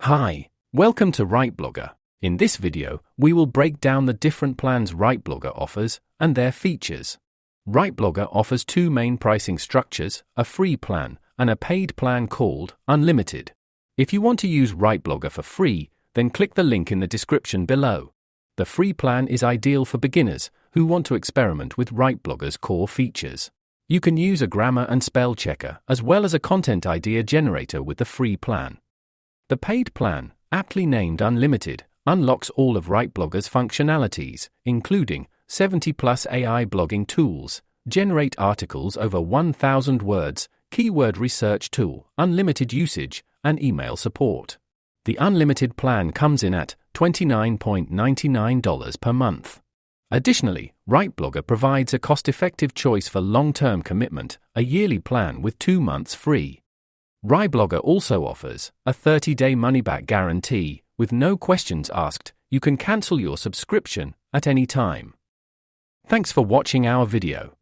Hi, welcome to RightBlogger. In this video, we will break down the different plans RightBlogger offers and their features. RightBlogger offers two main pricing structures, a free plan and a paid plan called Unlimited. If you want to use RightBlogger for free, then click the link in the description below. The free plan is ideal for beginners who want to experiment with RightBlogger's core features. You can use a grammar and spell checker as well as a content idea generator with the free plan. The paid plan, aptly named Unlimited, unlocks all of RightBlogger's functionalities, including 70+ AI blogging tools, generate articles over 1,000 words, keyword research tool, unlimited usage, and email support. The Unlimited plan comes in at $29.99 per month. Additionally, RightBlogger provides a cost-effective choice for long-term commitment, a yearly plan with 2 months free. RightBlogger also offers a 30-day money-back guarantee. With no questions asked, you can cancel your subscription at any time. Thanks for watching our video.